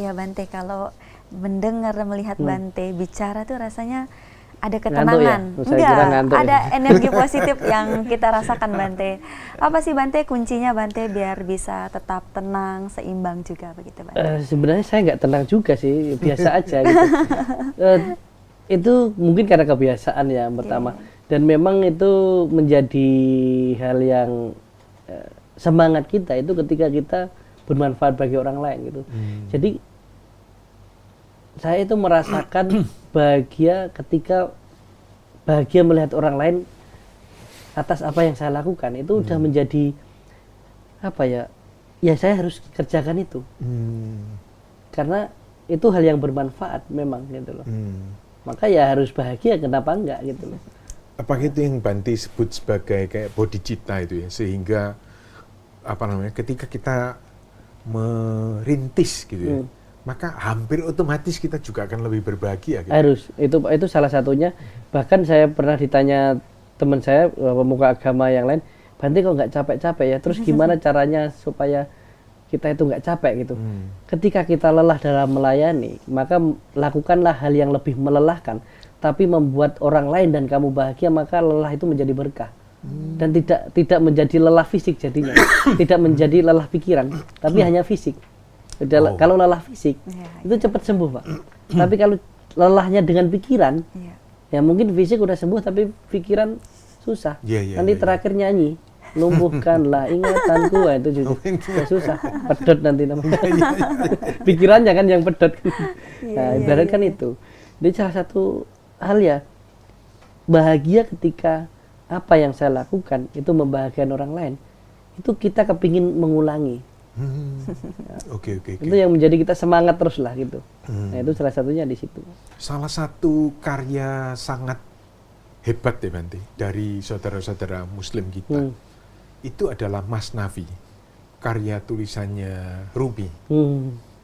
ya Bante, kalau mendengar melihat Bante bicara tuh rasanya ada Ngantuk ketenangan. ya? Saya kira ngantuk Ada ya. energi positif yang kita rasakan Bante. Apa sih Bante kuncinya Bante biar bisa tetap tenang, seimbang juga begitu Bante? Sebenarnya saya nggak tenang juga sih, biasa aja gitu. Itu mungkin karena kebiasaan ya yang pertama. Dan memang itu menjadi hal yang semangat kita itu ketika kita bermanfaat bagi orang lain gitu. Jadi saya itu merasakan bahagia ketika bahagia melihat orang lain atas apa yang saya lakukan. Itu udah menjadi apa ya? Ya saya harus kerjakan itu. Karena itu hal yang bermanfaat memang gitu loh. Maka ya harus bahagia, kenapa enggak gitu loh. Apakah itu yang Bante sebut sebagai kayak bodhicitta itu ya, sehingga apa namanya, ketika kita merintis gitu ya, maka hampir otomatis kita juga akan lebih berbahagia gitu. Harus, itu salah satunya. Bahkan saya pernah ditanya teman saya, pemuka agama yang lain, Bante kok nggak capek-capek ya, terus gimana caranya supaya kita itu nggak capek gitu. Ketika kita lelah dalam melayani, maka lakukanlah hal yang lebih melelahkan, tapi membuat orang lain dan kamu bahagia, maka lelah itu menjadi berkah. Dan tidak menjadi lelah fisik jadinya, tidak menjadi lelah pikiran, tapi hanya fisik. Kalau lelah fisik itu cepat sembuh Pak. Tapi kalau lelahnya dengan pikiran, ya mungkin fisik udah sembuh, tapi pikiran susah. Nanti terakhir nyanyi, lumpuhkanlah ingatanku, itu juga susah, pedot nanti namanya. Pikirannya kan yang pedot. Nah, ibarat kan itu. Jadi salah satu hal ya, bahagia ketika apa yang saya lakukan itu membahagiakan orang lain, itu kita kepingin mengulangi. Oke. Itu yang menjadi kita semangat terus lah gitu. Nah, itu salah satunya di situ. Salah satu karya sangat hebat ya Bante dari saudara-saudara Muslim kita itu adalah Masnavi, karya tulisannya Rumi.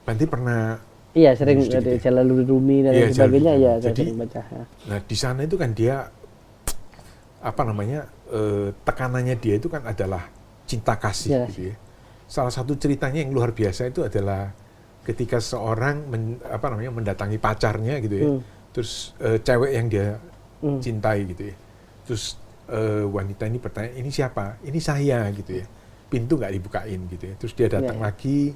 Bante pernah sering ada Jalaluddin Rumi dan sebagainya ya, saya sering baca. Nah di sana itu kan dia apa namanya, tekanannya dia itu kan adalah cinta kasih gitu ya. Salah satu ceritanya yang luar biasa itu adalah ketika seorang mendatangi pacarnya gitu ya, terus cewek yang dia cintai gitu ya, terus wanita ini bertanya, ini siapa? Ini saya gitu ya, pintu nggak dibukain gitu ya, terus dia datang lagi.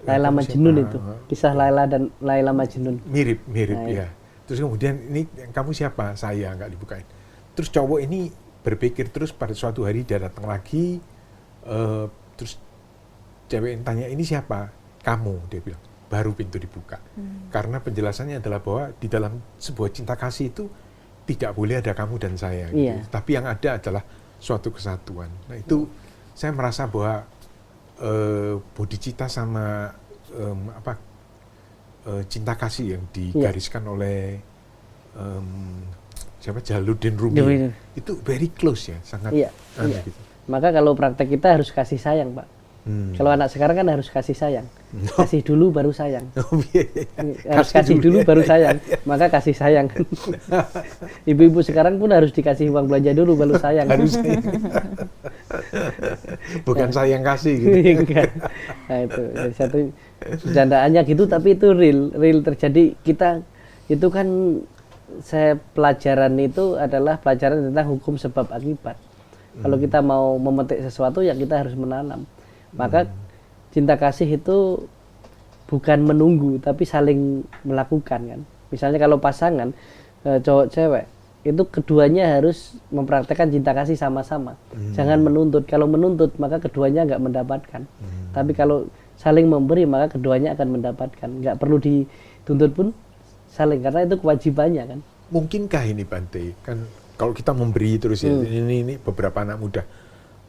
Laila Majnun itu, kisah Laila dan Laila Majnun. Mirip ya. Terus kemudian, ini kamu siapa? Saya, nggak dibukain. Terus cowok ini berpikir terus, pada suatu hari dia datang lagi, terus cewek yang tanya, ini siapa? Kamu, dia bilang. Baru pintu dibuka. Karena penjelasannya adalah bahwa di dalam sebuah cinta kasih itu tidak boleh ada kamu dan saya. Gitu. Tapi yang ada adalah suatu kesatuan. Nah itu saya merasa bahwa bodhicitta sama cinta kasih yang digariskan oleh Jalaluddin Rumi itu very close ya, sangat gitu. Maka kalau praktek kita harus kasih sayang Pak. Kalau anak sekarang kan harus kasih sayang, kasih dulu baru sayang. Harus kasih dulu baru sayang, maka kasih sayang. Ibu-ibu sekarang pun harus dikasih uang belanja dulu baru sayang. Bukan sayang kasih gitu. Nah itu satu bercandaannya gitu, tapi itu real terjadi. Kita itu kan, saya pelajaran itu adalah pelajaran tentang hukum sebab akibat. Kalau kita mau memetik sesuatu ya kita harus menanam. Maka cinta kasih itu bukan menunggu tapi saling melakukan kan. Misalnya kalau pasangan cowok cewek itu keduanya harus mempraktekkan cinta kasih sama-sama. Jangan menuntut. Kalau menuntut maka keduanya nggak mendapatkan. Tapi kalau saling memberi maka keduanya akan mendapatkan. Nggak perlu dituntut pun saling, karena itu kewajibannya kan. Mungkinkah ini Bante, kan kalau kita memberi terus ya, ini beberapa anak muda,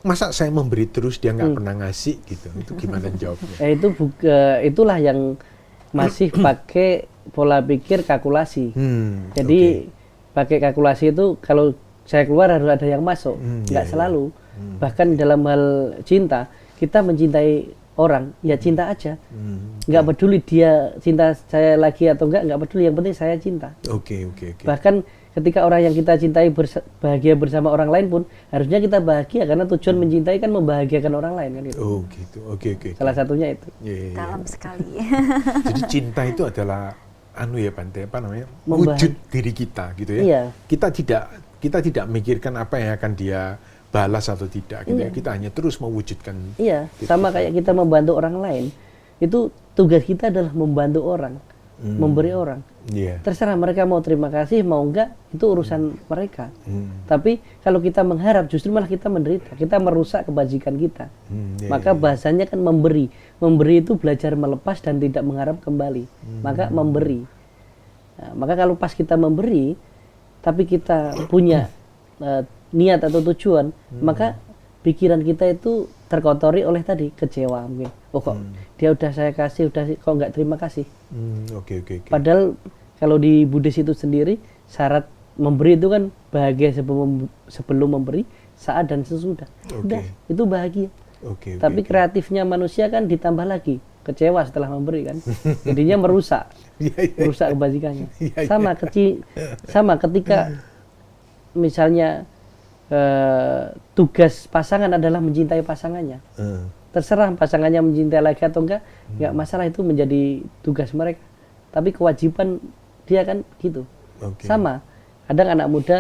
masa saya memberi terus dia nggak pernah ngasih gitu, itu gimana jawabnya? Itulah yang masih pakai pola pikir kalkulasi. Jadi pakai kalkulasi itu kalau saya keluar harus ada yang masuk, nggak selalu. Bahkan dalam hal cinta, kita mencintai orang, ya cinta aja. Nggak peduli dia cinta saya lagi atau nggak peduli, yang penting saya cinta. Oke. Bahkan ketika orang yang kita cintai bahagia bersama orang lain pun harusnya kita bahagia, karena tujuan mencintai kan membahagiakan orang lain kan gitu. Oh gitu, oke. Salah satunya itu. Iya. Dalam sekali. Jadi cinta itu adalah ya Bante, apa namanya, wujud diri kita gitu ya. Iya. Kita tidak memikirkan apa yang akan dia balas atau tidak gitu ya. Kita hanya terus mewujudkan. Iya, diri sama kita. kayak kita membantu orang lain. Itu tugas kita adalah membantu orang, memberi orang. Iya. Terserah mereka mau terima kasih, mau enggak, itu urusan mereka. Tapi kalau kita mengharap, justru malah kita menderita, kita merusak kebajikan kita. Maka bahasanya kan memberi. Memberi itu belajar melepas dan tidak mengharap kembali. Maka memberi. Nah, maka kalau pas kita memberi, tapi kita punya niat atau tujuan, maka pikiran kita itu terkotori oleh tadi kecewa mungkin. Oh kok dia udah saya kasih, kok nggak terima kasih. Oke. Padahal kalau di Buddhis itu sendiri syarat memberi itu kan bahagia sebelum memberi, saat dan sesudah. Udah, itu bahagia. Tapi kreatifnya manusia kan ditambah lagi kecewa setelah memberi kan. Jadinya merusak. Merusak kebajikannya. Sama ketika misalnya tugas pasangan adalah mencintai pasangannya. Terserah pasangannya mencintai lagi atau enggak masalah, itu menjadi tugas mereka. Tapi kewajiban dia kan gitu. Sama, kadang anak muda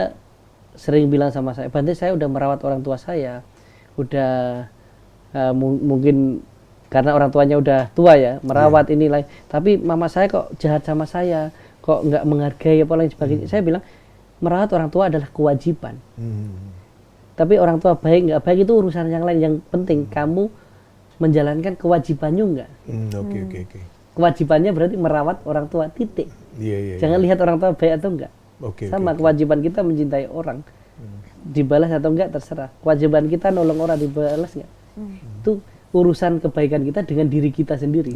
sering bilang sama saya, Bante saya udah merawat orang tua saya, udah mungkin karena orang tuanya udah tua ya, merawat ini lain. Tapi mama saya kok jahat sama saya, kok nggak menghargai apa lain sebagainya. Saya bilang merawat orang tua adalah kewajiban. Tapi orang tua baik nggak baik itu urusan yang lain. Yang penting kamu menjalankan kewajibannya enggak. Oke. Kewajibannya berarti merawat orang tua, titik. Jangan lihat orang tua baik atau enggak. Sama kewajiban kita mencintai orang. Dibalas atau enggak terserah. Kewajiban kita nolong orang, dibalas enggak. Itu urusan kebaikan kita dengan diri kita sendiri.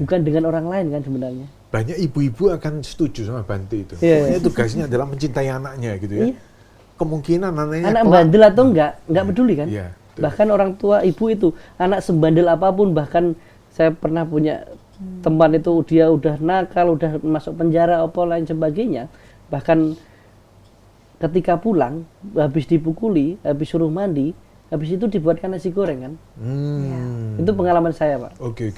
Bukan dengan orang lain kan sebenarnya. Banyak ibu-ibu akan setuju sama Bante itu. Pokoknya tugasnya adalah mencintai anaknya gitu ya. Kemungkinan anaknya anak bandel atau enggak peduli kan. Bahkan orang tua ibu itu anak sebandel apapun, bahkan saya pernah punya teman itu dia udah nakal, udah masuk penjara apa lain sebagainya, bahkan ketika pulang habis dipukuli, habis suruh mandi, habis itu dibuatkan nasi goreng kan. Itu pengalaman saya, Pak. Oke.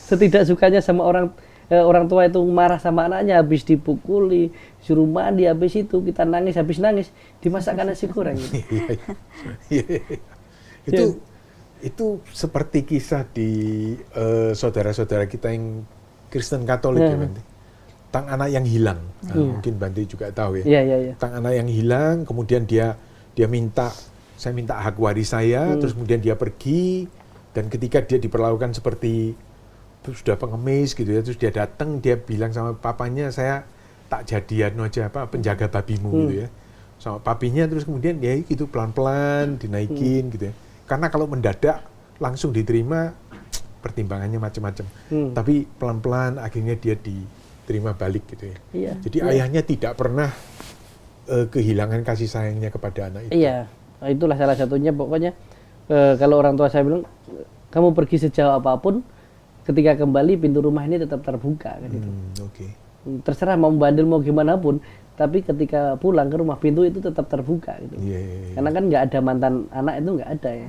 Setidak sukanya sama orang tua itu marah sama anaknya, habis dipukuli, suruh mandi, habis itu kita nangis, habis nangis dimasakkan nasi goreng. Itu seperti kisah di saudara-saudara kita yang Kristen Katolik ya Bante. Tentang anak yang hilang. Mungkin Bante juga tahu ya. Tentang anak yang hilang, kemudian dia minta, saya minta hak waris saya, terus kemudian dia pergi, dan ketika dia diperlakukan seperti sudah pengemis gitu ya, terus dia datang, dia bilang sama papanya, saya tak jadian aja penjaga babimu gitu ya, sama papinya. Terus kemudian ya gitu pelan-pelan dinaikin gitu ya, karena kalau mendadak langsung diterima pertimbangannya macam-macam, tapi pelan-pelan akhirnya dia diterima balik gitu ya. Jadi ayahnya tidak pernah kehilangan kasih sayangnya kepada anak itu. Itulah salah satunya. Pokoknya kalau orang tua saya bilang, kamu pergi sejauh apapun, ketika kembali pintu rumah ini tetap terbuka kan itu. Terserah mau bandel mau gimana pun, tapi ketika pulang ke rumah pintu itu tetap terbuka gitu. Karena kan nggak ada mantan anak, itu nggak ada ya.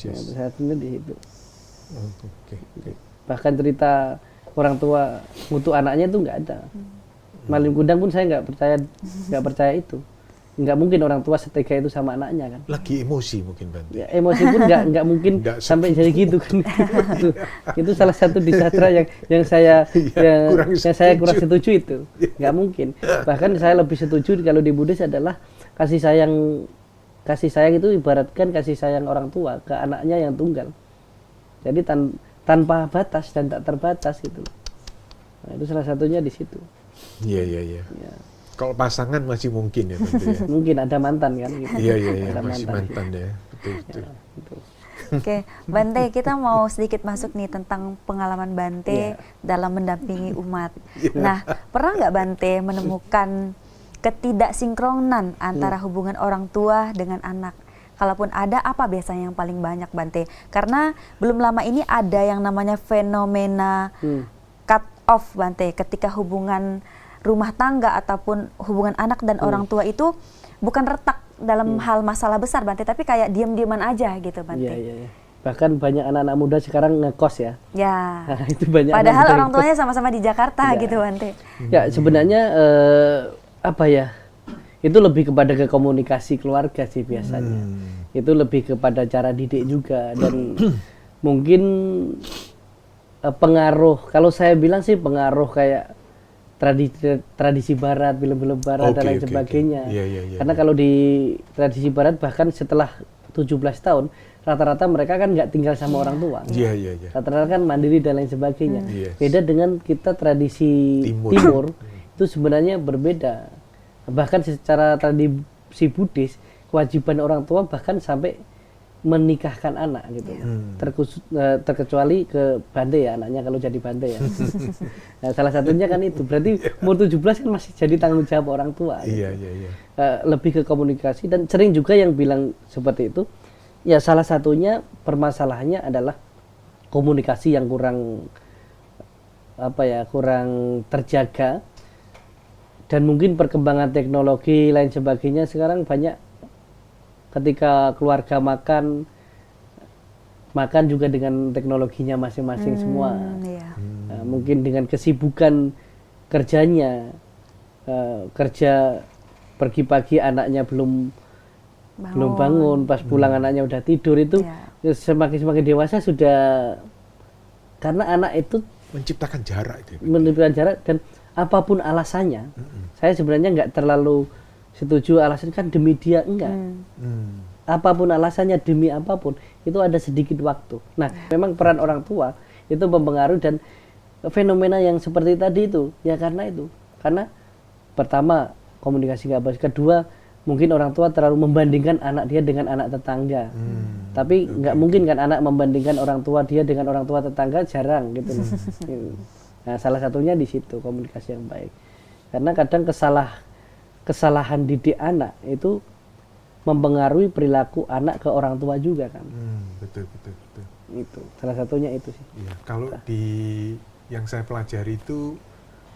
Satunya di situ. Bahkan cerita orang tua ngutuk anaknya itu nggak ada. Maling kundang pun saya nggak percaya itu. Nggak mungkin orang tua setega itu sama anaknya kan. Lagi emosi mungkin Bante. Ya, emosi pun nggak mungkin sampai jadi gitu kan. Itu salah satu disastra yang saya kurang setuju itu. Nggak mungkin. Bahkan saya lebih setuju kalau di Buddhis adalah kasih sayang itu ibaratkan kasih sayang orang tua ke anaknya yang tunggal. Jadi tanpa batas dan tak terbatas gitu. Nah, itu salah satunya di situ. Iya. Kalau pasangan masih mungkin ya Bante ya. Mungkin ada mantan kan gitu. Iya, masih mantan ya. Betul. Oke, Bante, kita mau sedikit masuk nih tentang pengalaman Bante dalam mendampingi umat. Nah, pernah nggak Bante menemukan ketidaksinkronan antara hubungan orang tua dengan anak? Kalaupun ada, apa biasanya yang paling banyak Bante? Karena belum lama ini ada yang namanya fenomena cut off Bante, ketika hubungan rumah tangga ataupun hubungan anak dan orang tua itu bukan retak dalam hal masalah besar Bante, tapi kayak diam-diaman aja gitu Bante. Iya. Bahkan banyak anak-anak muda sekarang ngekos ya. Ya. Nah, itu banyak. Padahal orang tuanya sama-sama di Jakarta gitu Bante. Ya sebenarnya apa ya? Itu lebih kepada ke komunikasi keluarga sih biasanya. Itu lebih kepada cara didik juga dan mungkin pengaruh. Kalau saya bilang sih pengaruh kayak tradisi barat, film-film barat dan lain sebagainya. Iya. Karena kalau di tradisi barat bahkan setelah 17 tahun rata-rata mereka kan nggak tinggal sama orang tua. Iya. Rata-rata kan mandiri dan lain sebagainya. Yes. Beda dengan kita tradisi timur itu sebenarnya berbeda. Bahkan secara tradisi Buddhis kewajiban orang tua bahkan sampai menikahkan anak gitu. Terkecuali ke Bante ya, anaknya kalau jadi Bante ya. Nah, salah satunya kan itu. Berarti umur 17 kan masih jadi tanggung jawab orang tua. Iya. Lebih ke komunikasi dan sering juga yang bilang seperti itu. Ya salah satunya permasalahannya adalah komunikasi yang kurang kurang terjaga dan mungkin perkembangan teknologi lain sebagainya sekarang banyak. Ketika keluarga makan juga dengan teknologinya masing-masing semua. Mungkin dengan kesibukan kerjanya, kerja pergi pagi anaknya belum bangun, pas pulang anaknya udah tidur itu semakin dewasa sudah, karena anak itu menciptakan jarak itu. Menciptakan jarak dan apapun alasannya, saya sebenarnya nggak terlalu setuju alasan kan demi dia, enggak. Apapun alasannya demi apapun itu ada sedikit waktu. Nah, memang peran orang tua itu mempengaruhi dan fenomena yang seperti tadi itu ya karena pertama komunikasi nggak bagus, kedua mungkin orang tua terlalu membandingkan anak dia dengan anak tetangga. Tapi nggak mungkin kan anak membandingkan orang tua dia dengan orang tua tetangga, jarang gitu. Nah, salah satunya di situ komunikasi yang baik. Karena kadang kesalahan didik anak itu mempengaruhi perilaku anak ke orang tua juga kan. Betul. Itu salah satunya itu sih. Iya, kalau di yang saya pelajari itu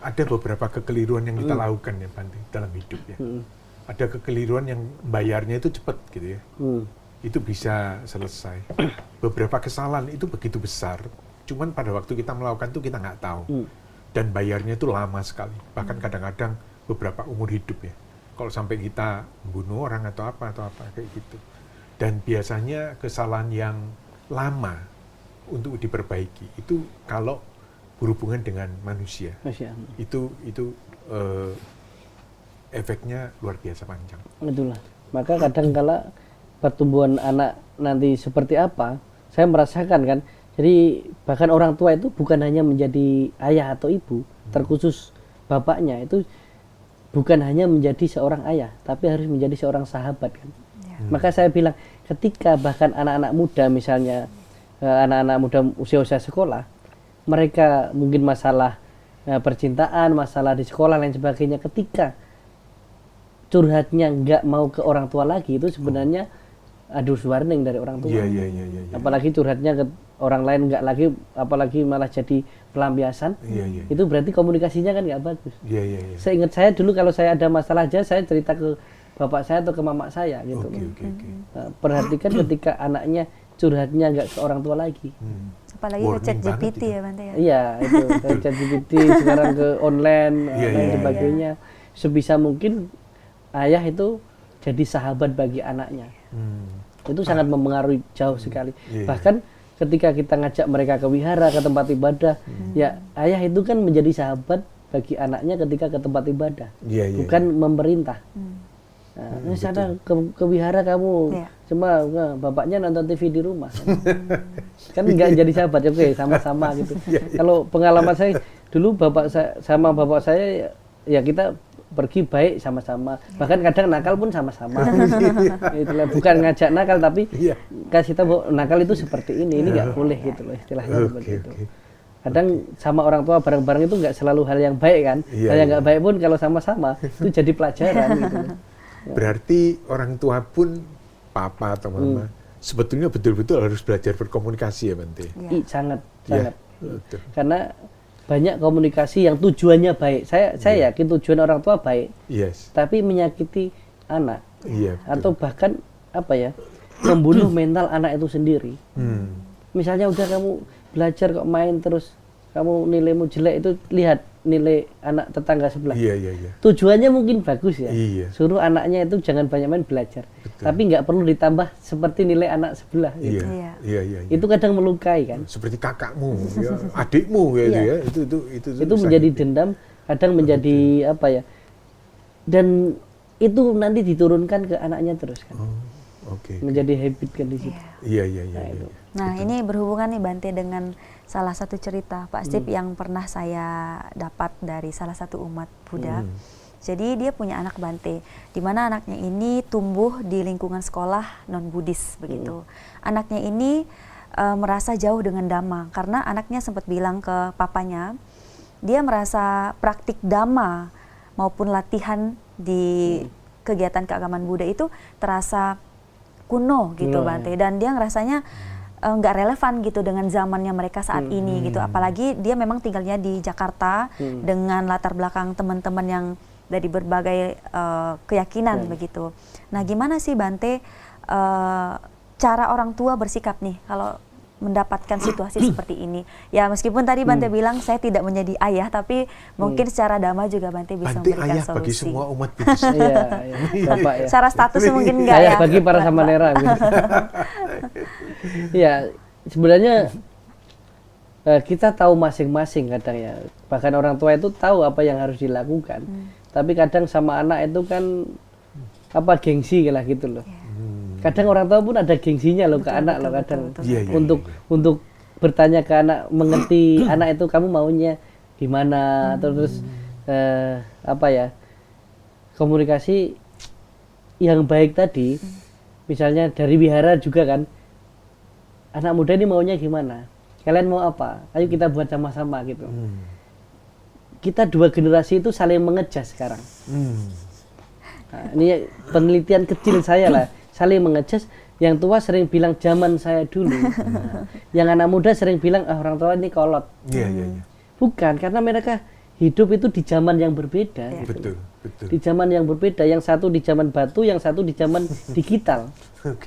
ada beberapa kekeliruan yang kita lakukan ya Bante dalam hidup ya. Ada kekeliruan yang bayarnya itu cepat gitu ya. Itu bisa selesai. Beberapa kesalahan itu begitu besar, cuman pada waktu kita melakukan itu kita nggak tahu. Dan bayarnya itu lama sekali. Bahkan kadang-kadang beberapa umur hidup ya. Kalau sampai kita membunuh orang atau apa kayak gitu. Dan biasanya kesalahan yang lama untuk diperbaiki itu kalau berhubungan dengan manusia. Itu efeknya luar biasa panjang. Itulah. Maka kadang kala pertumbuhan anak nanti seperti apa, saya merasakan kan. Jadi bahkan orang tua itu bukan hanya menjadi ayah atau ibu, terkhusus bapaknya itu bukan hanya menjadi seorang ayah, tapi harus menjadi seorang sahabat kan. Maka saya bilang ketika bahkan anak-anak muda misalnya anak-anak muda usia-usia sekolah, mereka mungkin masalah percintaan, masalah di sekolah lain sebagainya, ketika curhatnya nggak mau ke orang tua lagi, itu sebenarnya warning dari orang tua. Apalagi curhatnya ke orang lain nggak lagi, apalagi malah jadi pelampiasan. Itu berarti komunikasinya kan nggak bagus. Saya ingat saya dulu kalau saya ada masalah aja saya cerita ke bapak saya atau ke mama saya gitu. Nah, perhatikan ketika anaknya curhatnya nggak ke orang tua lagi. Apalagi ke ChatGPT ya Bante ya. Iya itu ke ChatGPT sekarang ke online dan sebagainya. Sebisa mungkin ayah itu jadi sahabat bagi anaknya. Itu sangat mempengaruhi jauh sekali. Bahkan ketika kita ngajak mereka ke wihara, ke tempat ibadah, ya ayah itu kan menjadi sahabat bagi anaknya ketika ke tempat ibadah, bukan memerintah. Nah, sana ke wihara kamu, cuma bapaknya nonton TV di rumah, kan nggak jadi sahabat. Oke, sama-sama gitu. Kalau pengalaman saya dulu bapak saya ya kita pergi baik sama-sama, bahkan kadang nakal pun sama-sama. Itulah, bukan ngajak nakal tapi kasih tahu nakal itu seperti ini nggak boleh gitu loh istilahnya seperti itu. Kadang sama orang tua bareng-bareng itu nggak selalu hal yang baik kan, hal yang nggak baik pun kalau sama-sama itu jadi pelajaran gitu loh. Berarti orang tua pun papa atau mama sebetulnya betul-betul harus belajar berkomunikasi ya Bante. Sangat. Karena banyak komunikasi yang tujuannya baik. Saya yakin tujuan orang tua baik, Yes. tapi menyakiti anak Iya. atau bahkan apa ya, membunuh mental anak itu sendiri. Misalnya udah kamu belajar kok main terus, kamu nilaimu jelek, itu lihat nilai anak tetangga sebelah. Iya. Tujuannya mungkin bagus ya, Iya. suruh anaknya itu jangan banyak main, belajar. Betul. Tapi nggak perlu ditambah seperti nilai anak sebelah. Gitu. Iya. Itu kadang melukai kan. Seperti kakakmu, ya, adikmu ya, Iya. Itu menjadi sakit. dendam, kadang menjadi apa ya, dan itu nanti diturunkan ke anaknya terus kan. Oke. Menjadi habit kan di situ. Iya. Nah, itu. Nah, ini berhubungan nih Bante dengan salah satu cerita Pak Steve yang pernah saya dapat dari salah satu umat Buddha. Jadi dia punya anak Bante, di mana anaknya ini tumbuh di lingkungan sekolah non-Buddhis begitu. Anaknya ini merasa jauh dengan Dhamma, karena anaknya sempat bilang ke papanya, dia merasa praktik Dhamma maupun latihan di kegiatan keagamaan Buddha itu terasa kuno gitu Bante, dan dia ngerasanya nggak relevan gitu dengan zamannya mereka saat ini gitu, apalagi dia memang tinggalnya di Jakarta dengan latar belakang teman-teman yang dari berbagai keyakinan begitu. Nah, gimana sih Bante cara orang tua bersikap nih kalau mendapatkan situasi seperti ini? Ya meskipun tadi Bante bilang saya tidak menjadi ayah, tapi mungkin secara dhamma juga Bante bisa Bante memberikan ayah solusi. bagi semua umat Buddhis. Iya, Bapak ya. Secara status mungkin enggak Saya ya. bagi para samanera. Gitu. Ya, sebenarnya kita tahu masing-masing kadang ya. Bahkan orang tua itu tahu apa yang harus dilakukan. Tapi kadang sama anak itu kan apa gengsi lah gitu loh. Kadang orang tua pun ada gengsinya loh ke anak loh kadang. Iya. Untuk bertanya ke anak, mengerti anak itu kamu maunya gimana, terus apa ya, komunikasi yang baik tadi. Misalnya dari wihara juga kan, anak muda ini maunya gimana, kalian mau apa, ayo kita buat sama-sama gitu. Kita dua generasi itu saling mengejas sekarang. Nah, ini penelitian kecil saya lah, saling mengejas. Yang tua sering bilang zaman saya dulu, yang anak muda sering bilang orang tua ini kolot. Iya. Bukan, karena mereka hidup itu di zaman yang berbeda. Gitu. Betul. Di zaman yang berbeda, yang satu di zaman batu, yang satu di zaman digital.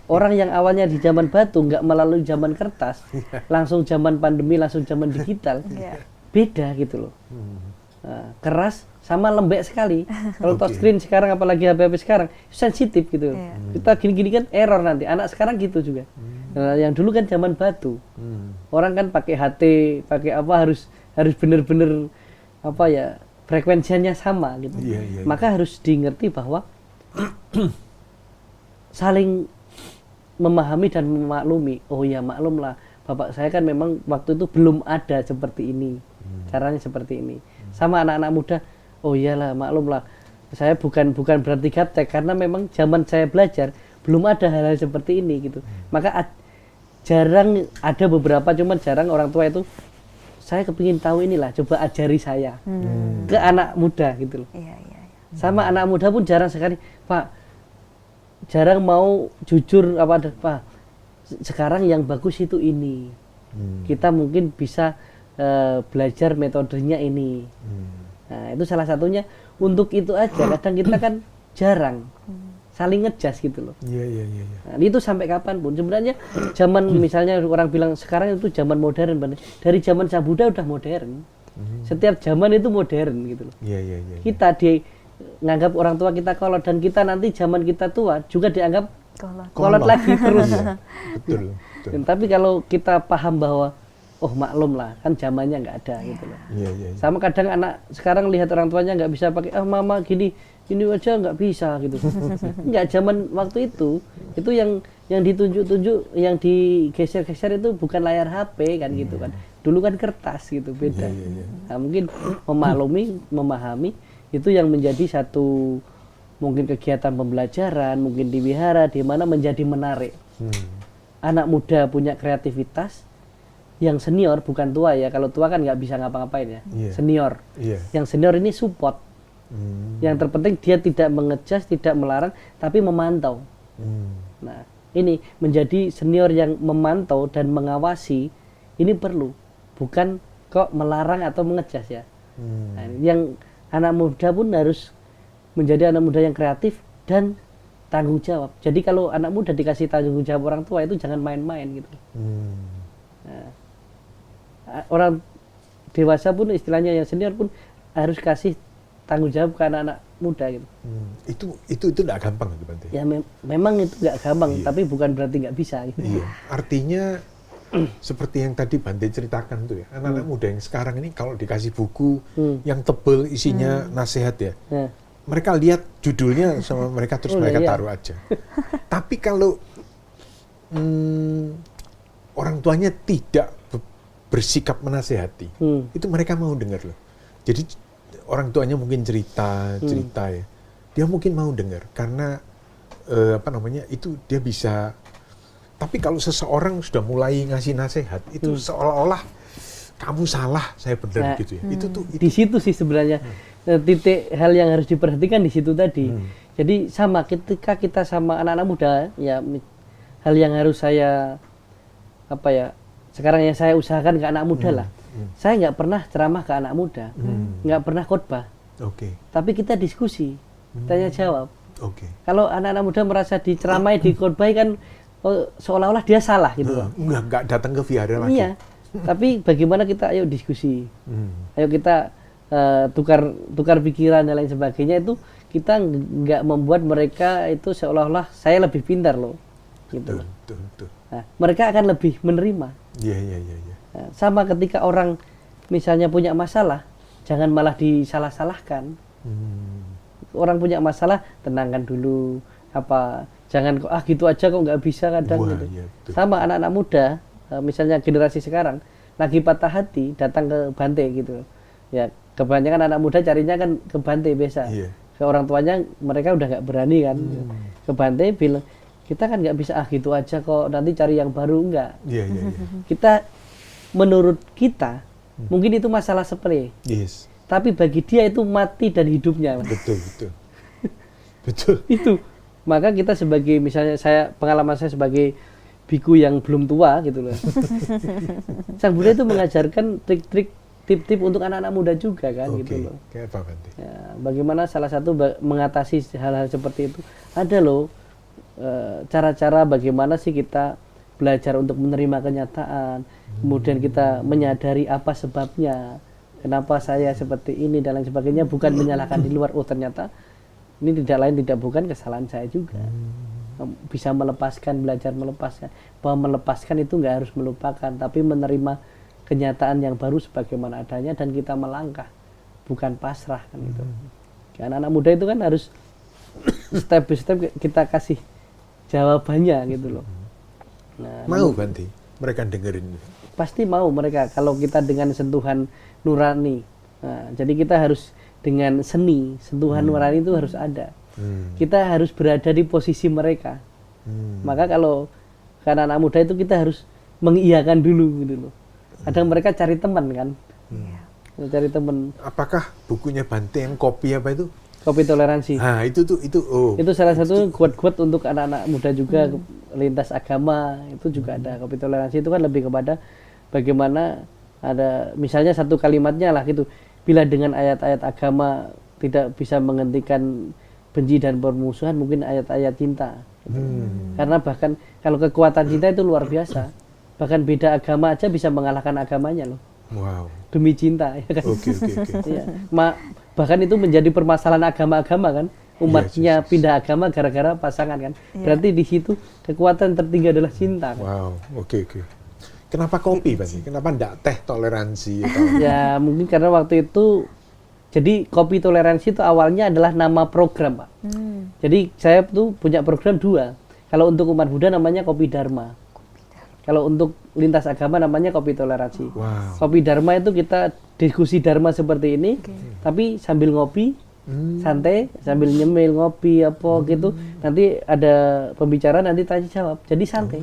Orang yang awalnya di zaman batu nggak melalui zaman kertas, langsung zaman pandemi, langsung zaman digital, beda gitu loh. Nah, keras sama lembek sekali. Kalau touchscreen sekarang, apalagi HP sekarang, sensitif gitu. Kita gini-gini kan error nanti. Anak sekarang gitu juga. Nah, yang dulu kan zaman batu. Orang kan pakai HT, pakai apa, harus bener-bener apa ya, frekuensinya sama gitu. Maka harus dimengerti bahwa saling memahami dan memaklumi. Oh ya, maklum lah, bapak saya kan memang waktu itu belum ada seperti ini, caranya seperti ini. Sama anak-anak muda, oh iyalah, maklum lah, saya bukan berarti gaptek, karena memang zaman saya belajar belum ada hal-hal seperti ini gitu. Maka jarang ada beberapa, cuman jarang orang tua itu, saya kepingin tahu inilah, coba ajari saya ke anak muda gitu loh. Sama anak muda pun jarang sekali, Pak, jarang mau jujur apa, Pak, sekarang yang bagus itu ini. Kita mungkin bisa belajar metodenya ini. Nah, itu salah satunya. Untuk itu aja kadang kita kan jarang saling ngejas gitu loh. Nah, itu sampai kapanpun sebenarnya zaman misalnya orang bilang sekarang itu zaman modern, dari zaman Sang Buddha udah modern. Setiap zaman itu modern gitu loh. Kita nganggap orang tua kita kolot, dan kita nanti zaman kita tua juga dianggap kolot lagi terus. Betul. Tapi kalau kita paham bahwa oh maklum lah, kan zamannya nggak ada gitu loh. Sama kadang anak sekarang lihat orang tuanya nggak bisa pakai, mama gini aja nggak bisa gitu. Nggak, zaman waktu itu yang ditunjuk-tunjuk, yang digeser-geser itu bukan layar HP kan gitu kan. Dulu kan kertas gitu, beda. Nah, mungkin memahami itu yang menjadi satu mungkin kegiatan pembelajaran, mungkin di wihara, di mana menjadi menarik. Anak muda punya kreativitas, yang senior, bukan tua ya, kalau tua kan nggak bisa ngapa-ngapain ya. Senior, yang senior ini support. Yang terpenting dia tidak mengejas, tidak melarang, tapi memantau. Nah, ini menjadi senior yang memantau dan mengawasi, ini perlu, bukan kok melarang atau mengejas ya. Nah, yang anak muda pun harus menjadi anak muda yang kreatif dan tanggung jawab. Jadi kalau anak muda dikasih tanggung jawab orang tua itu jangan main-main gitu. Nah, orang dewasa pun istilahnya yang senior pun harus kasih tanggung jawab ke anak-anak muda gitu. Itu tidak gampang gitu Bante. Ya memang itu nggak gampang, Iya. tapi bukan berarti nggak bisa gitu. Iya. Artinya seperti yang tadi Bante ceritakan tuh ya, anak-anak muda yang sekarang ini kalau dikasih buku yang tebel isinya nasihat ya, Nah, mereka lihat judulnya sama mereka terus mereka iya. taruh aja. Tapi kalau orang tuanya tidak bersikap menasehati, itu mereka mau dengar loh. Jadi orang tuanya mungkin cerita ya, dia mungkin mau dengar karena itu dia bisa. Tapi kalau seseorang sudah mulai ngasih nasihat, itu seolah-olah kamu salah, saya benar gitu ya. Itu di situ sih sebenarnya titik hal yang harus diperhatikan di situ tadi. Jadi sama ketika kita sama anak-anak muda ya, hal yang harus saya sekarang yang saya usahakan ke anak muda lah. Saya nggak pernah ceramah ke anak muda, nggak pernah khotbah. Tapi kita diskusi, tanya jawab. Kalau anak-anak muda merasa diceramai, dikhotbahi kan seolah-olah dia salah gitu loh. Nggak datang ke vihara lagi. Iya. Tapi bagaimana kita ayo diskusi, ayo kita tukar pikiran dan lain sebagainya, itu kita nggak membuat mereka itu seolah-olah saya lebih pintar loh, gitu. Betul. Nah, mereka akan lebih menerima. Iya. Nah, sama ketika orang misalnya punya masalah, jangan malah disalah-salahkan. Orang punya masalah, tenangkan dulu, jangan kok gitu aja kok nggak bisa kadang gitu. Iya, sama anak-anak muda, misalnya generasi sekarang lagi patah hati datang ke Bante gitu. Ya kebanyakan anak muda carinya kan ke Bante biasa. Iya. Ke orang tuanya mereka udah nggak berani kan. Ke Bante bilang kita kan nggak bisa gitu aja kok, nanti cari yang baru, enggak. Iya. Kita menurut kita mungkin itu masalah sepele. Yes. Tapi bagi dia itu mati dan hidupnya. Betul. Itu. Maka kita sebagai misalnya pengalaman saya sebagai biku yang belum tua gitu loh. Sang Buddha itu mengajarkan trik-trik, tip-tip untuk anak-anak muda juga kan gitu loh. Kayak apa Bante? Ya, bagaimana salah satu mengatasi hal-hal seperti itu. Ada loh cara-cara bagaimana sih kita belajar untuk menerima kenyataan, kemudian kita menyadari apa sebabnya, kenapa saya seperti ini dan lain sebagainya, bukan menyalahkan di luar. Oh ternyata ini tidak bukan kesalahan saya juga. Bisa melepaskan, belajar melepaskan. Bahwa melepaskan itu nggak harus melupakan, tapi menerima kenyataan yang baru sebagaimana adanya dan kita melangkah, bukan pasrah kan itu. Karena anak muda itu kan harus step by step kita kasih jawabannya gitu loh. Nah, mau Bante mereka dengerin? Pasti mau mereka kalau kita dengan sentuhan nurani. Nah, jadi kita harus dengan seni, sentuhan nurani itu harus ada. Kita harus berada di posisi mereka. Maka kalau karena anak muda itu kita harus mengiyakan dulu gitu loh. Kadang mereka cari teman kan. Cari teman. Apakah bukunya Bante yang kopi apa itu? Kopi toleransi. Nah, itu Itu salah satu quote-quote untuk anak-anak muda juga, lintas agama itu juga ada. Kopi toleransi itu kan lebih kepada bagaimana ada misalnya satu kalimatnya lah gitu. Bila dengan ayat-ayat agama tidak bisa menghentikan benci dan permusuhan, mungkin ayat-ayat cinta. Karena bahkan kalau kekuatan cinta itu luar biasa. Bahkan beda agama aja bisa mengalahkan agamanya loh. Wow. Demi cinta ya kan. Oke. Ya. Bahkan itu menjadi permasalahan agama-agama kan. Umatnya pindah agama gara-gara pasangan kan. Berarti di situ kekuatan tertinggi adalah cinta kan. Wow, oke. Kenapa kopi Bante? Kenapa enggak teh toleransi? Ya mungkin karena waktu itu, jadi kopi toleransi itu awalnya adalah nama program Pak. Jadi saya tuh punya program 2. Kalau untuk umat Buddha namanya kopi Dharma. Kalau untuk lintas agama namanya kopi toleransi. Wow. Kopi Dharma itu kita diskusi Dharma seperti ini, tapi sambil ngopi, santai, sambil nyemil ngopi apa gitu. Nanti ada pembicaraan, nanti tanya jawab. Jadi santai.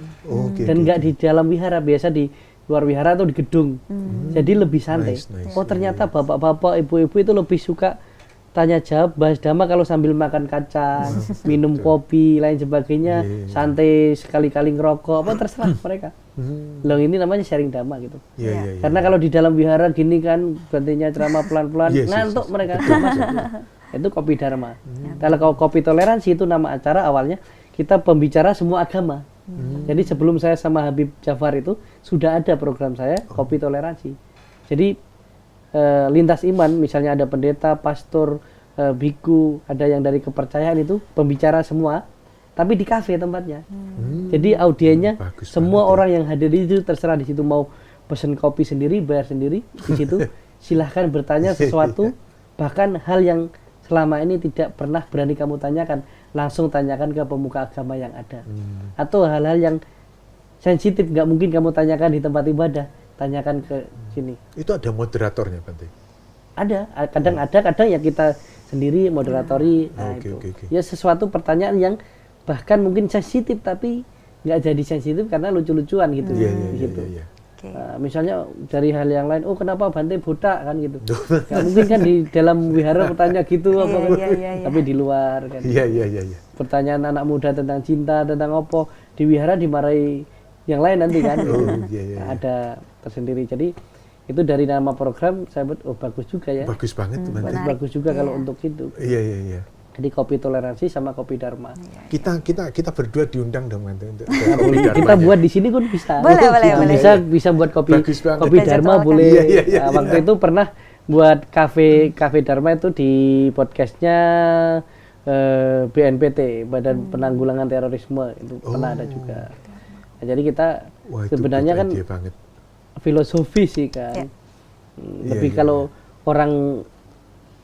Dan nggak di dalam wihara, biasa di luar wihara atau di gedung. Jadi lebih santai. Nice. Oh ternyata bapak-bapak, ibu-ibu itu lebih suka tanya jawab, bahas dhamma kalau sambil makan kacang, minum kopi, lain sebagainya, santai, sekali-kali ngerokok, apa terserah mereka. Loh ini namanya sharing dhamma gitu. Iya, iya, iya. Karena kalau di dalam wihara gini kan Bantenya ceramah pelan-pelan, Yes, yes, ngantuk yes. mereka. Itu kopi dharma. Kalau kopi toleransi itu nama acara awalnya kita pembicara semua agama. Jadi sebelum saya sama Habib Jafar itu sudah ada program saya kopi toleransi. Jadi lintas iman, misalnya ada pendeta, pastor, biku, ada yang dari kepercayaan itu pembicara semua, tapi di kafe tempatnya. Jadi audiennya Bagus semua banget ya. orang yang hadir itu terserah di situ mau pesen kopi sendiri, bayar sendiri di situ. Silahkan bertanya sesuatu, bahkan hal yang selama ini tidak pernah berani kamu tanyakan, langsung tanyakan ke pemuka agama yang ada. Atau hal-hal yang sensitif nggak mungkin kamu tanyakan di tempat ibadah, tanyakan ke sini. Itu ada moderatornya, Bante? Ada, kadang ya kita sendiri moderatori. Nah, Oke, itu. oke, oke. Ya sesuatu pertanyaan yang bahkan mungkin sensitif tapi nggak jadi sensitif karena lucu-lucuan gitu. Iya, di iya, situ. iya, iya. Oke. Misalnya dari hal yang lain, oh kenapa Bante botak kan gitu. Nggak mungkin kan di dalam wihara bertanya gitu apa kan. Iya. Tapi di luar kan. Iya, iya, iya, iya. Pertanyaan anak muda tentang cinta, tentang apa di wihara dimarahi yang lain nanti kan. Oh, iya, iya, iya. Ada tersendiri. Jadi itu dari nama program saya buat oh bagus juga ya. Bagus banget, Bante. Menarik. Bagus juga kalau Iya. untuk itu. Iya, iya, iya. Jadi kopi toleransi sama kopi dharma. Kita berdua diundang dong, Bante, untuk Nah, kopi kita dharmanya. buat di sini pun bisa. Boleh, boleh, Kita boleh. bisa buat kopi Bagus banget. kopi Kita dharma jadwalkan. boleh. Iya, iya, iya, Nah, waktu itu pernah buat kafe dharma itu di podcastnya BNPT, Badan Penanggulangan Terorisme itu pernah ada juga. Nah, jadi kita Wah, itu sebenarnya good kan idea banget. filosofi sih kan. Ya. Lebih Iya, kalau orang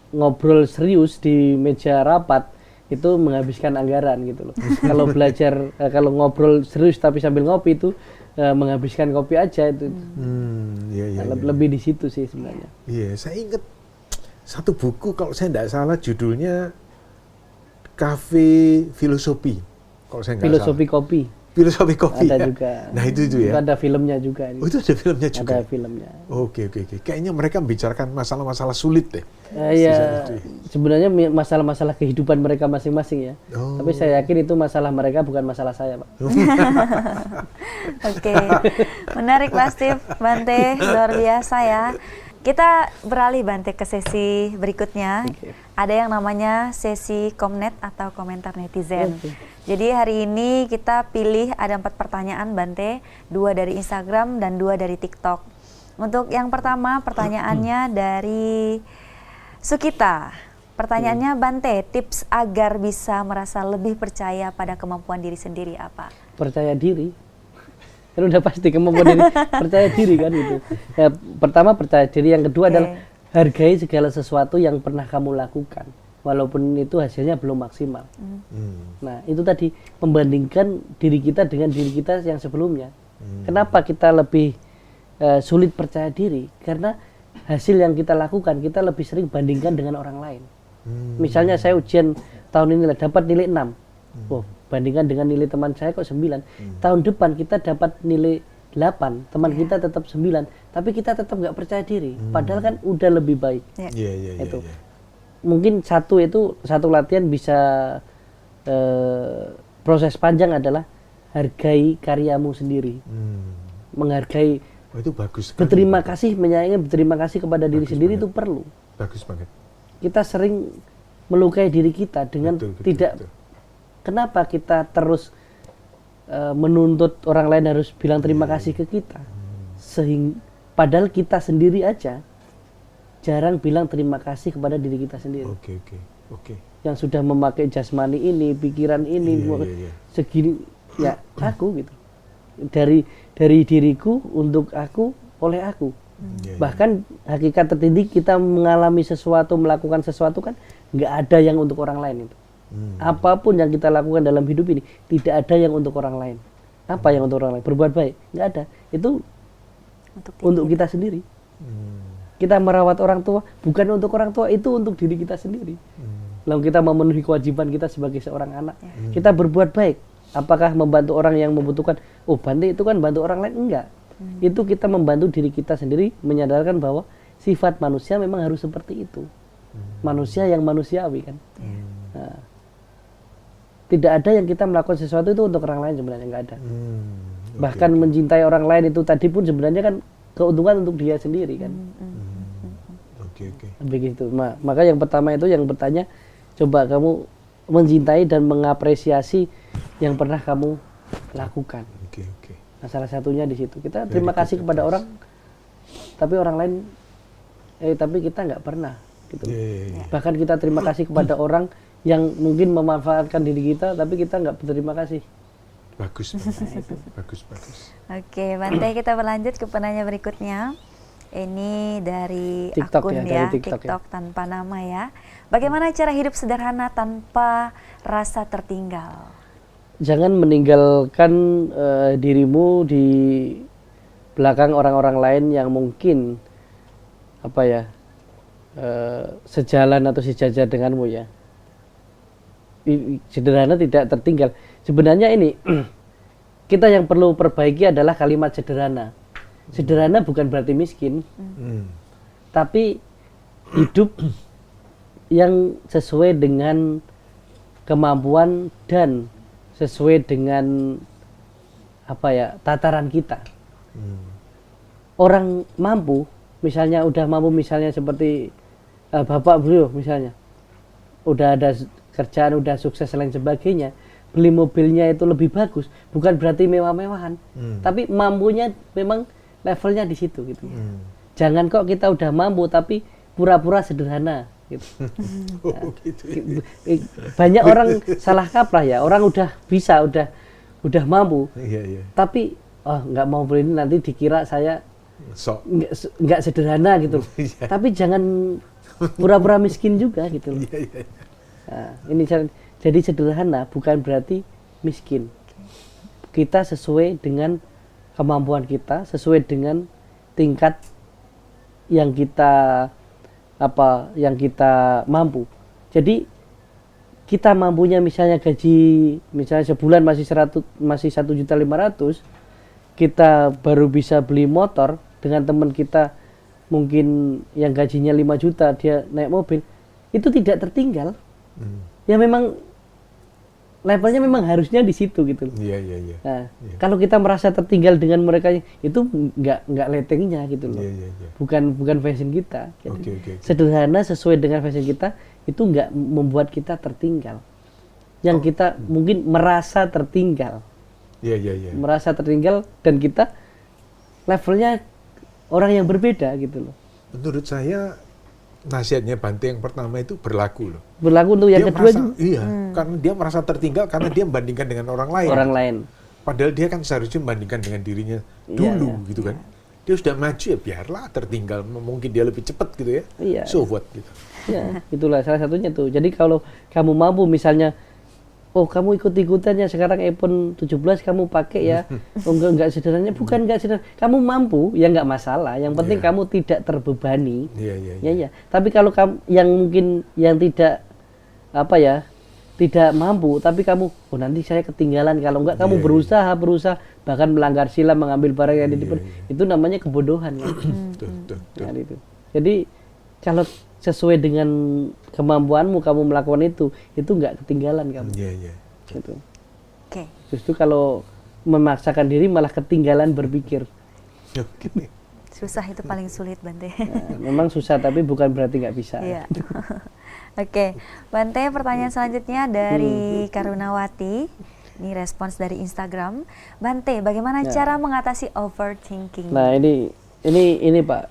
ngobrol serius di meja rapat itu menghabiskan anggaran gitu loh. Kalau belajar kalau ngobrol serius tapi sambil ngopi itu menghabiskan kopi aja itu. Iya, iya, Nah, iya. lebih di situ sih sebenarnya. Iya, saya ingat satu buku kalau saya tidak salah judulnya Cafe Filosofi. Kalau saya nggak Filosofi salah. kopi Filosofi kopi. ada ya? juga. Nah, itu Itu ya. ada filmnya juga. Oh, itu ada filmnya juga. Ada filmnya. Oke, oke, oke. Kayaknya mereka membicarakan masalah-masalah sulit deh. Ya sebenarnya masalah-masalah kehidupan mereka masing-masing ya. Oh. Tapi saya yakin itu masalah mereka bukan masalah saya, Pak. Oke, menarik Mas Steve, Bante, luar biasa ya. Kita beralih Bante ke sesi berikutnya. Oke. Ada yang namanya sesi Komnet atau komentar netizen. Oke. Jadi hari ini kita pilih ada 4 pertanyaan Bante, 2 dari Instagram dan 2 dari TikTok. Untuk yang pertama pertanyaannya dari Sukita. Pertanyaannya Bante, tips agar bisa merasa lebih percaya pada kemampuan diri sendiri apa? Percaya diri. Kan udah pasti kemampuan diri, percaya diri kan itu. Ya, pertama percaya diri, yang kedua Oke. adalah hargai segala sesuatu yang pernah kamu lakukan walaupun itu hasilnya belum maksimal. Nah, itu tadi membandingkan diri kita dengan diri kita yang sebelumnya. Kenapa kita lebih sulit percaya diri? Karena hasil yang kita lakukan kita lebih sering bandingkan dengan orang lain. Misalnya saya ujian tahun ini dapat nilai 6. Oh, bandingkan dengan nilai teman saya kok 9. Tahun depan kita dapat nilai 8, teman kita tetap 9, tapi kita tetap nggak percaya diri. Padahal kan udah lebih baik. Ya. Iya, iya, iya. Itu. Iya. Mungkin satu latihan bisa proses panjang adalah hargai karyamu sendiri. Menghargai, Oh, itu bagus sekali. berterima kasih, menyayangi, berterima kasih kepada diri Bagus sendiri banget. itu perlu. Bagus banget. Kita sering melukai diri kita dengan Betul, betul, tidak. betul. Kenapa kita terus menuntut orang lain harus bilang terima kasih ke kita? Sehingga padahal kita sendiri aja jarang bilang terima kasih kepada diri kita sendiri. Oke, oke. Oke. Yang sudah memakai jasmani ini, pikiran ini, Iya, iya, iya. segini ya aku gitu. Dari diriku untuk aku oleh aku. Iya, iya. Bahkan hakikat tertinggi kita mengalami sesuatu, melakukan sesuatu kan nggak ada yang untuk orang lain itu. Apapun yang kita lakukan dalam hidup ini tidak ada yang untuk orang lain. Apa yang untuk orang lain? Berbuat baik nggak ada. Itu untuk kita sendiri. Kita merawat orang tua bukan untuk orang tua, itu untuk diri kita sendiri. Lalu kita memenuhi kewajiban kita sebagai seorang anak. Kita berbuat baik. Apakah membantu orang yang membutuhkan? Oh, Bante itu kan bantu orang lain? Enggak. Itu kita membantu diri kita sendiri, menyadarkan bahwa sifat manusia memang harus seperti itu. Manusia yang manusiawi kan. Nah, tidak ada yang kita melakukan sesuatu itu untuk orang lain sebenarnya, enggak ada. Bahkan mencintai orang lain itu tadi pun sebenarnya kan keuntungan untuk dia sendiri kan. Oke. Begitu. Maka yang pertama itu yang bertanya, coba kamu mencintai dan mengapresiasi yang pernah kamu lakukan. Oke. Nah, salah satunya di situ. Kita terima kasih kepada orang, tapi orang lain, tapi kita nggak pernah. Gitu. Bahkan kita terima kasih kepada orang yang mungkin memanfaatkan diri kita, tapi kita nggak berterima kasih. Bagus. Bagus. Oke, Bante, kita berlanjut ke penanya berikutnya. Ini dari TikTok akun ya, dari TikTok TikTok tanpa nama ya. Bagaimana cara hidup sederhana tanpa rasa tertinggal? Jangan meninggalkan dirimu di belakang orang-orang lain yang mungkin sejalan atau sejajar denganmu ya. Sederhana tidak tertinggal. Sebenarnya ini kita yang perlu perbaiki adalah kalimat sederhana. Sederhana bukan berarti miskin, tapi hidup yang sesuai dengan kemampuan dan sesuai dengan tataran kita. Orang mampu, misalnya udah mampu, misalnya seperti bapak beliau misalnya, udah ada kerjaan, udah sukses dan lain sebagainya, beli mobilnya itu lebih bagus, bukan berarti mewah-mewahan, tapi mampunya memang levelnya di situ gitu. Jangan kok kita udah mampu tapi pura-pura sederhana gitu. Banyak orang salah kaprah ya, orang udah bisa, udah mampu, tapi nggak mau beli ini nanti dikira saya nggak sederhana gitu. Tapi jangan pura-pura miskin juga gitu. Nah, ini jadi sederhana bukan berarti miskin. Kita sesuai dengan kemampuan kita, sesuai dengan tingkat yang kita mampu. Jadi kita mampunya misalnya gaji misalnya sebulan masih 1.500.000, kita baru bisa beli motor, dengan teman kita mungkin yang gajinya 5 juta dia naik mobil, itu tidak tertinggal. Ya memang levelnya memang harusnya di situ gitu. Nah, kalau kita merasa tertinggal dengan mereka itu nggak letengnya gitu loh. Bukan fashion kita. Sederhana sesuai dengan fashion kita itu nggak membuat kita tertinggal. Yang kita mungkin merasa tertinggal. Merasa tertinggal dan kita levelnya orang yang berbeda gitu loh. Menurut saya nasihatnya Bante yang pertama itu berlaku loh. Berlaku untuk yang kedua juga. Iya, karena dia merasa tertinggal karena dia membandingkan dengan orang lain. Orang lain. Padahal dia kan seharusnya membandingkan dengan dirinya dulu gitu kan. Dia sudah maju ya biarlah tertinggal, mungkin dia lebih cepat gitu ya. So what gitu. Ya, itulah salah satunya tuh. Jadi kalau kamu mampu misalnya, kamu ikut-ikutannya sekarang iPhone 17 kamu pakai ya. Enggak sederhana, bukan enggak sederhana. Kamu mampu ya enggak masalah. Yang penting kamu tidak terbebani. Ya. Tapi kalau kamu yang mungkin yang tidak tidak mampu, tapi kamu nanti saya ketinggalan kalau enggak kamu berusaha bahkan melanggar sila, mengambil barang yang itu namanya kebodohan. Nah, itu. Jadi kalau sesuai dengan kemampuanmu kamu melakukan itu enggak ketinggalan kamu. Gitu. Justru kalau memaksakan diri malah ketinggalan berpikir. Susah, itu paling sulit, Bante. Memang susah tapi bukan berarti nggak bisa. Oke, Bante, pertanyaan selanjutnya dari Karunawati. Ini respons dari Instagram. Bante, bagaimana cara mengatasi overthinking? Nah, ini Pak,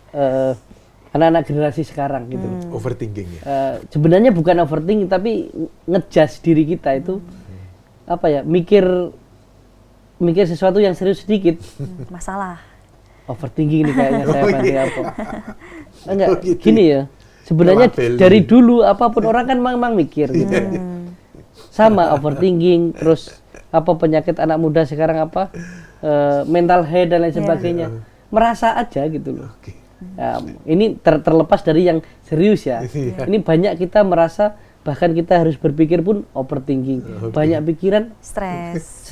anak-anak generasi sekarang gitu. Overthinking ya. Sebenarnya bukan overthinking tapi ngejudge diri kita itu mikir sesuatu yang serius sedikit. Masalah. Overthinking nih kayaknya saya Bante apa. Enggak, gini ya. Sebenarnya dari dulu apapun orang kan memang mikir gitu. Sama overthinking, terus penyakit anak muda sekarang mental health dan lain sebagainya. Merasa aja gitu loh. Nah, ini terlepas dari yang serius ya. Ini banyak kita merasa, bahkan kita harus berpikir pun overthinking. Banyak pikiran, stres,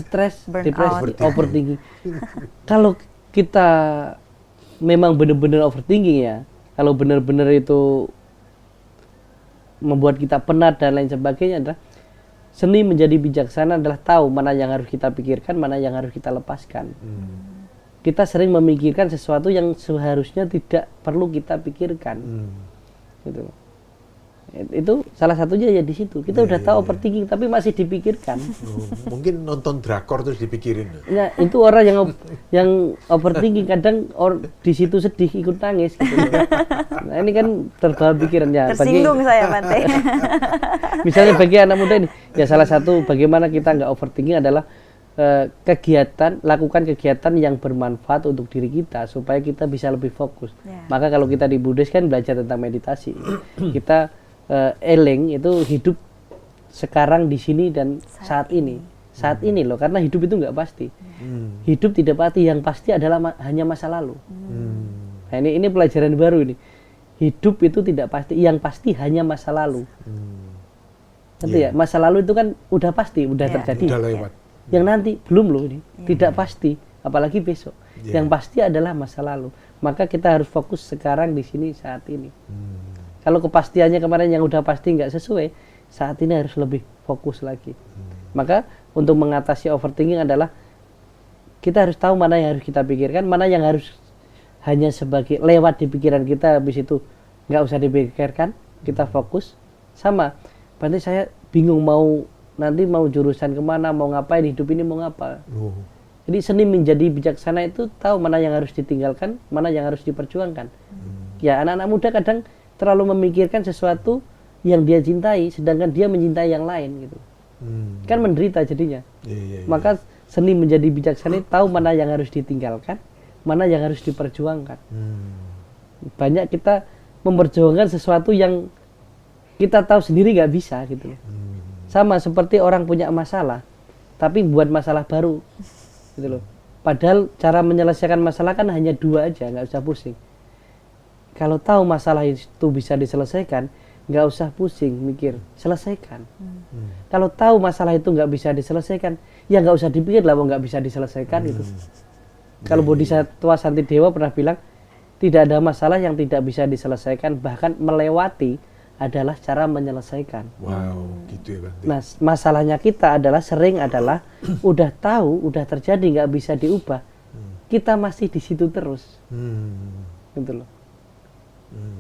depresi, overthinking. Kalau kita memang benar-benar overthinking ya, kalau benar-benar itu membuat kita penat dan lain sebagainya, adalah seni menjadi bijaksana adalah tahu mana yang harus kita pikirkan, mana yang harus kita lepaskan. Kita sering memikirkan sesuatu yang seharusnya tidak perlu kita pikirkan. Gitu. Itu salah satunya ya di situ. Kita udah tahu overthinking tapi masih dipikirkan. Mungkin nonton drakor terus dipikirin. Nah, itu orang yang overthinking kadang di situ sedih ikut nangis gitu. Nah, ini kan terbawa pikirannya. Tersinggung saya, Bante. Misalnya bagi anak muda ini, ya salah satu bagaimana kita nggak overthinking adalah lakukan kegiatan yang bermanfaat untuk diri kita supaya kita bisa lebih fokus. Maka kalau kita di Buddhis kan belajar tentang meditasi. Kita eling itu hidup sekarang di sini dan saat ini loh, karena hidup itu nggak pasti. Hidup tidak pasti, yang pasti adalah hanya masa lalu. Nah, ini pelajaran baru ini. Hidup itu tidak pasti, yang pasti hanya masa lalu. Nanti ya, masa lalu itu kan udah pasti, udah terjadi. Udah lewat. Yang nanti belum loh ini, tidak pasti, apalagi besok. Yang pasti adalah masa lalu. Maka kita harus fokus sekarang di sini saat ini. Kalau kepastiannya kemarin yang udah pasti nggak sesuai, saat ini harus lebih fokus lagi. Maka untuk mengatasi overthinking adalah kita harus tahu mana yang harus kita pikirkan, mana yang harus hanya sebagai lewat di pikiran kita, habis itu nggak usah dipikirkan, kita fokus. Sama, berarti saya bingung nanti mau jurusan kemana, mau ngapain, hidup ini mau ngapa. Jadi seni menjadi bijaksana itu tahu mana yang harus ditinggalkan, mana yang harus diperjuangkan. Ya anak-anak muda kadang terlalu memikirkan sesuatu yang dia cintai, sedangkan dia mencintai yang lain gitu. Kan menderita jadinya. Maka seni menjadi bijaksana tahu mana yang harus ditinggalkan, mana yang harus diperjuangkan. Banyak kita memperjuangkan sesuatu yang kita tahu sendiri nggak bisa gitu. Sama seperti orang punya masalah, tapi buat masalah baru gitu loh. Padahal cara menyelesaikan masalah kan hanya 2 aja, nggak usah pusing. Kalau tahu masalah itu bisa diselesaikan, nggak usah pusing mikir, selesaikan. Kalau tahu masalah itu nggak bisa diselesaikan, ya nggak usah dipikir lah, nggak bisa diselesaikan gitu. Kalau Bodhisattva Santidewa pernah bilang, tidak ada masalah yang tidak bisa diselesaikan, bahkan melewati adalah cara menyelesaikan. Wow, gitu ya Bante. Nah, masalahnya kita adalah udah tahu, udah terjadi, nggak bisa diubah, kita masih di situ terus, gitu loh.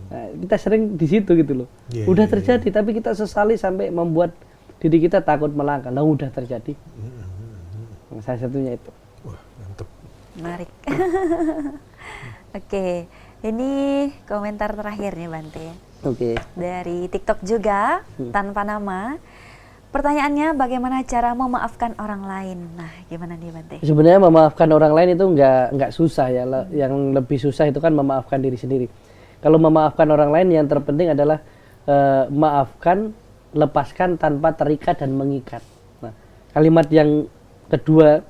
Nah, kita sering di situ gitu loh. Udah terjadi, tapi kita sesali sampai membuat diri kita takut melangkah. Nah, udah terjadi. Salah satunya itu. Wah, mantep. Menarik. Oke, ini komentar terakhir nih Bante. Oke. Dari TikTok juga, tanpa nama. Pertanyaannya, bagaimana cara memaafkan orang lain? Nah, gimana nih Bante? Sebenarnya memaafkan orang lain itu nggak susah ya. Yang lebih susah itu kan memaafkan diri sendiri. Kalau memaafkan orang lain yang terpenting adalah maafkan, lepaskan tanpa terikat dan mengikat. Nah, kalimat yang kedua,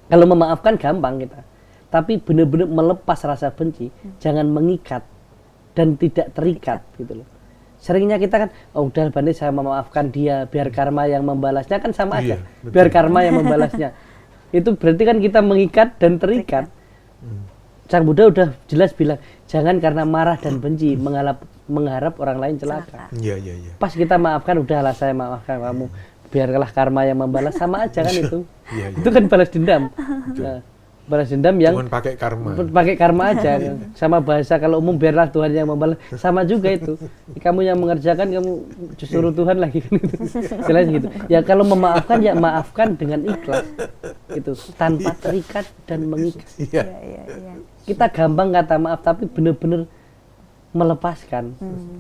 kalau memaafkan gampang kita. Tapi benar-benar melepas rasa benci, jangan mengikat dan tidak terikat gitu loh. Seringnya kita kan, oh udah Bante saya memaafkan dia, biar karma yang membalasnya, kan sama aja. Betul. Biar karma yang membalasnya. Itu berarti kan kita mengikat dan terikat. Sang Buddha udah jelas bilang, jangan karena marah dan benci mengharap orang lain celaka. Iya. Pas kita maafkan, udahlah saya maafkan kamu, biarlah karma yang membalas, sama aja kan itu. Itu kan balas dendam. Nah, balas dendam yang cuman pakai karma aja. Sama bahasa kalau umum, biarlah Tuhan yang membalas, sama juga itu. Kamu yang mengerjakan, kamu suruh Tuhan lagi. Jelas gitu. Ya kalau memaafkan, ya maafkan dengan ikhlas. Itu tanpa terikat dan mengikat. Iya. Kita gampang kata maaf, tapi benar-benar melepaskan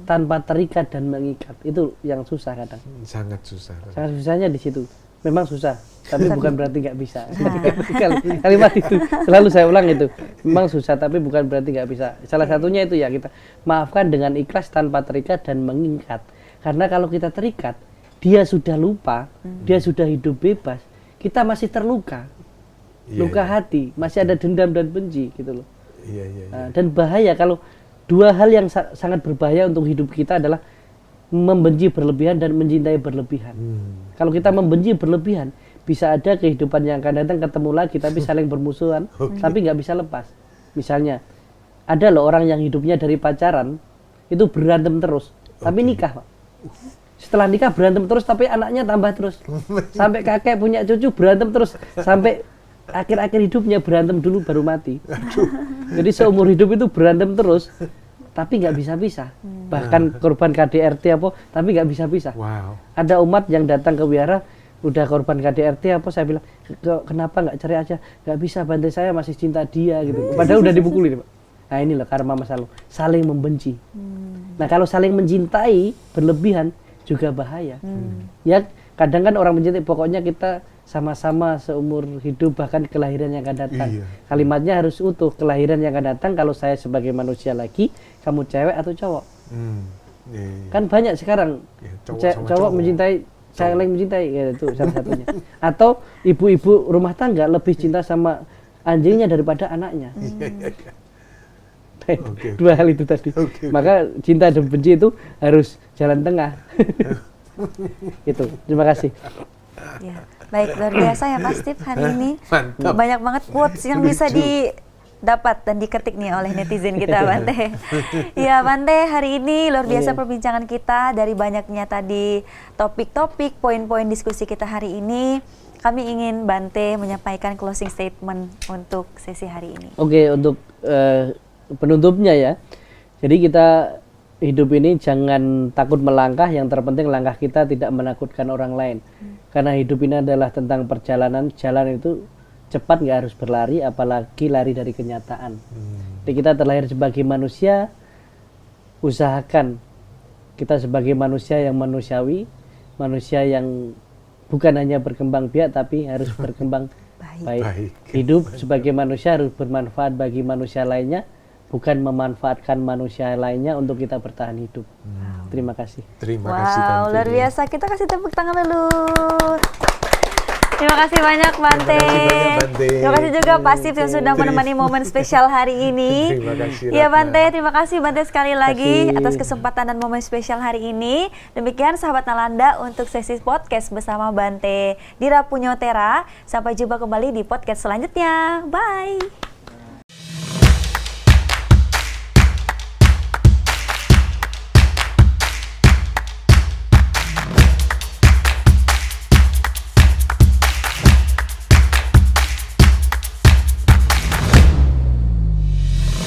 tanpa terikat dan mengikat. Itu yang susah kadang. Sangat susah. Sangat susahnya di situ. Memang susah, tapi bukan berarti nggak bisa. Kalimat itu selalu saya ulang itu. Memang susah, tapi bukan berarti nggak bisa. Salah satunya itu ya, kita maafkan dengan ikhlas tanpa terikat dan mengikat. Karena kalau kita terikat, dia sudah lupa, dia sudah hidup bebas, kita masih terluka. Luka hati, masih ada dendam dan benci gitu loh. Nah, dan bahaya kalau 2 hal yang sangat berbahaya untuk hidup kita adalah membenci berlebihan dan mencintai berlebihan. Kalau kita membenci berlebihan, bisa ada kehidupan yang akan datang ketemu lagi tapi saling bermusuhan, tapi nggak bisa lepas. Misalnya, ada loh orang yang hidupnya dari pacaran itu berantem terus, tapi nikah, Pak. setelah nikah berantem terus, tapi anaknya tambah terus. Sampai kakek punya cucu berantem terus, sampai akhir-akhir hidupnya berantem dulu baru mati. Jadi seumur hidup itu berantem terus, tapi nggak bisa-bisa. Bahkan korban KDRT apa, tapi nggak bisa-bisa. Wow. Ada umat yang datang ke wihara, udah korban KDRT apa, saya bilang, kenapa nggak cerai aja? Nggak bisa, Bante saya masih cinta dia gitu. Padahal udah dipukulin, Pak. Nah ini loh karma masa lalu, saling membenci. Nah kalau saling mencintai berlebihan juga bahaya. Ya kadang kan orang mencintai, pokoknya kita sama-sama seumur hidup, bahkan kelahiran yang akan datang. Iya. Kalimatnya harus utuh, kelahiran yang akan datang, kalau saya sebagai manusia lagi, kamu cewek atau cowok. Iya. Kan banyak sekarang Ya, cowok sama cowok cowok. mencintai, saling mencintai, ya, itu salah satunya. Atau ibu-ibu rumah tangga lebih cinta sama anjingnya daripada anaknya. Oke. Dua hal itu tadi. Oke. Maka cinta dan benci itu harus jalan tengah. Itu. Terima kasih. Ya. Baik, luar biasa ya Pak Steve hari ini. Mantap. Banyak banget quotes yang bisa didapat dan diketik nih oleh netizen kita, Bante. Ya, Bante, hari ini luar biasa perbincangan kita. Dari banyaknya tadi topik-topik, poin-poin diskusi kita hari ini, kami ingin Bante menyampaikan closing statement untuk sesi hari ini. Oke, untuk penutupnya ya. Jadi kita hidup ini jangan takut melangkah, yang terpenting langkah kita tidak menakutkan orang lain. Karena hidup ini adalah tentang perjalanan, jalan itu cepat nggak harus berlari, apalagi lari dari kenyataan. Jadi kita terlahir sebagai manusia, usahakan kita sebagai manusia yang manusiawi, manusia yang bukan hanya berkembang biak, tapi harus berkembang baik. Baik. Hidup sebagai manusia harus bermanfaat bagi manusia lainnya, bukan memanfaatkan manusia lainnya untuk kita bertahan hidup. Terima kasih. Terima kasih Bante. Wow, luar biasa. Kita kasih tepuk tangan dulu. Terima kasih banyak Bante. Terima kasih banyak, Bante. Terima kasih juga Pak Steve yang sudah menemani momen spesial hari ini. Terima kasih, Iya Ratna. Bante, terima kasih Bante sekali lagi kasih. atas kesempatan dan momen spesial hari ini. Demikian sahabat Nalanda untuk sesi podcast bersama Bante Dira Punyotera. Sampai jumpa kembali di podcast selanjutnya. Bye.